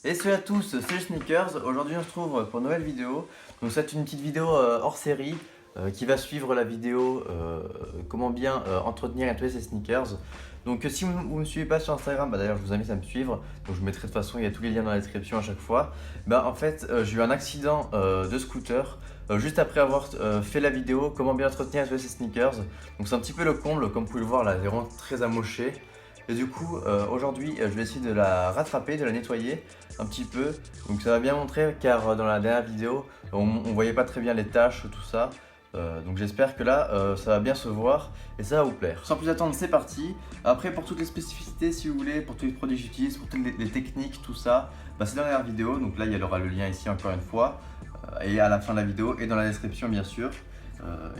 Et salut à tous, c'est Sneakers. Aujourd'hui on se retrouve pour une nouvelle vidéo. Donc c'est une petite vidéo hors série qui va suivre la vidéo comment bien entretenir et nettoyer ses sneakers. Donc si vous ne me suivez pas sur Instagram, d'ailleurs je vous invite à me suivre. Donc je vous mettrai de toute façon, il y a tous les liens dans la description à chaque fois. En fait j'ai eu un accident de scooter juste après avoir fait la vidéo comment bien entretenir et nettoyer ses sneakers. Donc c'est un petit peu le comble, comme vous pouvez le voir là, elle est vraiment très amochée. Et du coup, aujourd'hui, je vais essayer de la rattraper, de la nettoyer un petit peu. Donc ça va bien montrer car dans la dernière vidéo, on voyait pas très bien les taches, tout ça. Donc j'espère que là, ça va bien se voir et ça va vous plaire. Sans plus attendre, c'est parti. Après, pour toutes les spécificités, si vous voulez, pour tous les produits que j'utilise, pour toutes les techniques, tout ça, c'est dans la dernière vidéo. Donc là, il y aura le lien ici encore une fois. Et à la fin de la vidéo et dans la description, bien sûr.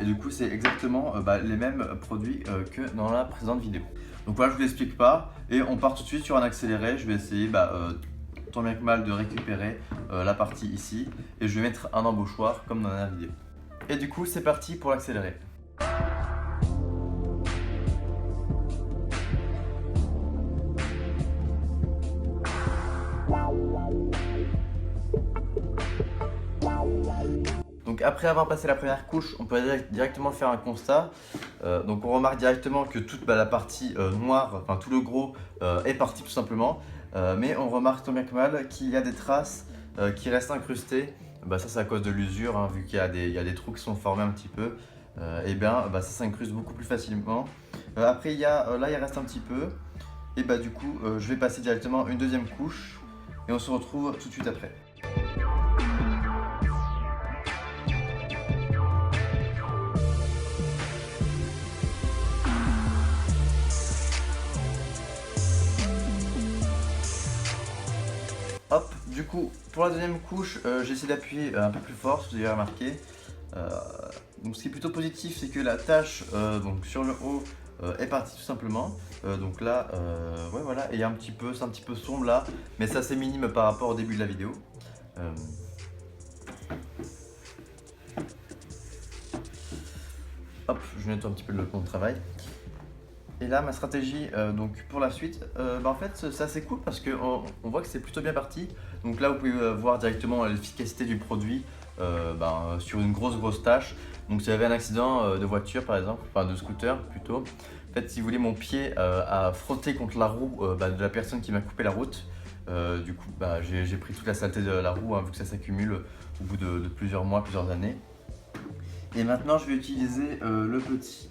Et du coup, c'est exactement les mêmes produits que dans la précédente vidéo. Donc voilà, je vous l'explique pas et on part tout de suite sur un accéléré. Je vais essayer tant bien que mal de récupérer la partie ici et je vais mettre un embauchoir comme dans la dernière vidéo. Et du coup, c'est parti pour l'accéléré. Donc après avoir passé la première couche, on peut directement faire un constat. Donc on remarque directement que toute la partie noire, enfin tout le gros est parti tout simplement. Mais on remarque tant bien que mal qu'il y a des traces qui restent incrustées. Ça c'est à cause de l'usure, hein, vu qu'il y a des trous qui sont formés un petit peu. Ça s'incruste beaucoup plus facilement. Après là il reste un petit peu. Et du coup je vais passer directement une deuxième couche. Et on se retrouve tout de suite après. Hop, du coup, pour la deuxième couche, j'ai essayé d'appuyer un peu plus fort, si vous avez remarqué. Donc ce qui est plutôt positif, c'est que la tâche donc sur le haut est partie tout simplement. Donc là, ouais voilà, et c'est un petit peu sombre là, mais ça c'est minime par rapport au début de la vidéo. Hop, je nettoie un petit peu le plan de travail. Et là, ma stratégie donc pour la suite, en fait c'est assez cool parce qu'on voit que c'est plutôt bien parti. Donc là, vous pouvez voir directement l'efficacité du produit sur une grosse tâche. Donc si j'avais un accident de voiture par exemple, enfin de scooter plutôt, en fait si vous voulez mon pied a frotté contre la roue de la personne qui m'a coupé la route. Du coup j'ai pris toute la saleté de la roue vu que ça s'accumule au bout de plusieurs mois, plusieurs années. Et maintenant je vais utiliser le petit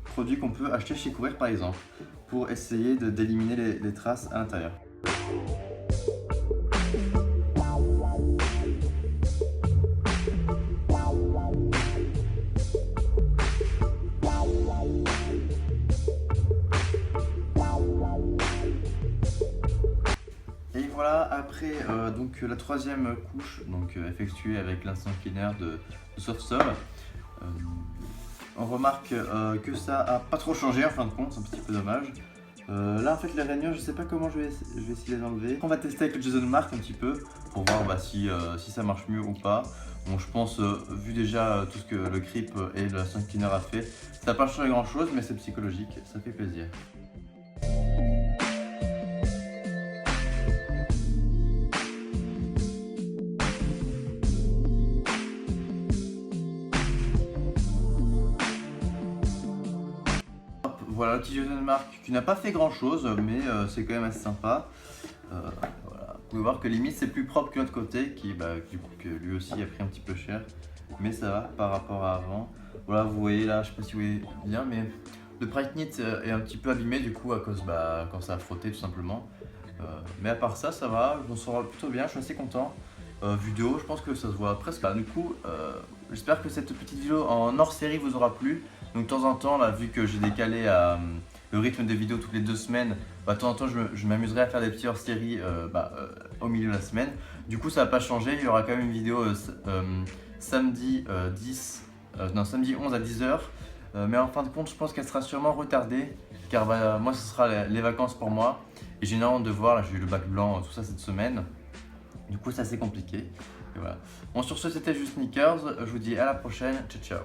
produit qu'on peut acheter chez Courir par exemple pour essayer d'éliminer les traces à l'intérieur. Et voilà, après donc la troisième couche effectuée avec l'instant cleaner de Softsolve. On remarque que ça a pas trop changé en fin de compte, c'est un petit peu dommage. Là en fait les rainures, je sais pas comment je vais essayer de les enlever. On va tester avec le Jason Mark un petit peu pour voir si ça marche mieux ou pas. Bon, je pense vu déjà tout ce que le grip et le instant cleaner a fait, ça n'a pas changé grand chose mais c'est psychologique, ça fait plaisir. Voilà le petit Jason Mark qui n'a pas fait grand chose mais c'est quand même assez sympa. Voilà. Vous pouvez voir que limite c'est plus propre que l'autre côté du coup que lui aussi a pris un petit peu cher. Mais ça va par rapport à avant. Voilà, vous voyez là, je sais pas si vous voyez bien mais le Bright Knit est un petit peu abîmé du coup à cause quand ça a frotté tout simplement. Mais à part ça, ça va, je m'en sors plutôt bien, je suis assez content. Vidéo, je pense que ça se voit presque là. Du coup, j'espère que cette petite vidéo en hors série vous aura plu. Donc de temps en temps, là, vu que j'ai décalé le rythme des vidéos toutes les 2 semaines, de temps en temps je m'amuserai à faire des petits hors série au milieu de la semaine. Du coup ça va pas changer, il y aura quand même une vidéo samedi 11 à 10h. Mais en fin de compte je pense qu'elle sera sûrement retardée car moi ce sera les vacances pour moi. Et j'ai énormément de devoirs, là j'ai eu le bac blanc, tout ça cette semaine. Du coup c'est assez compliqué. Et voilà. Bon sur ce c'était juste Sneakers, je vous dis à la prochaine, ciao ciao.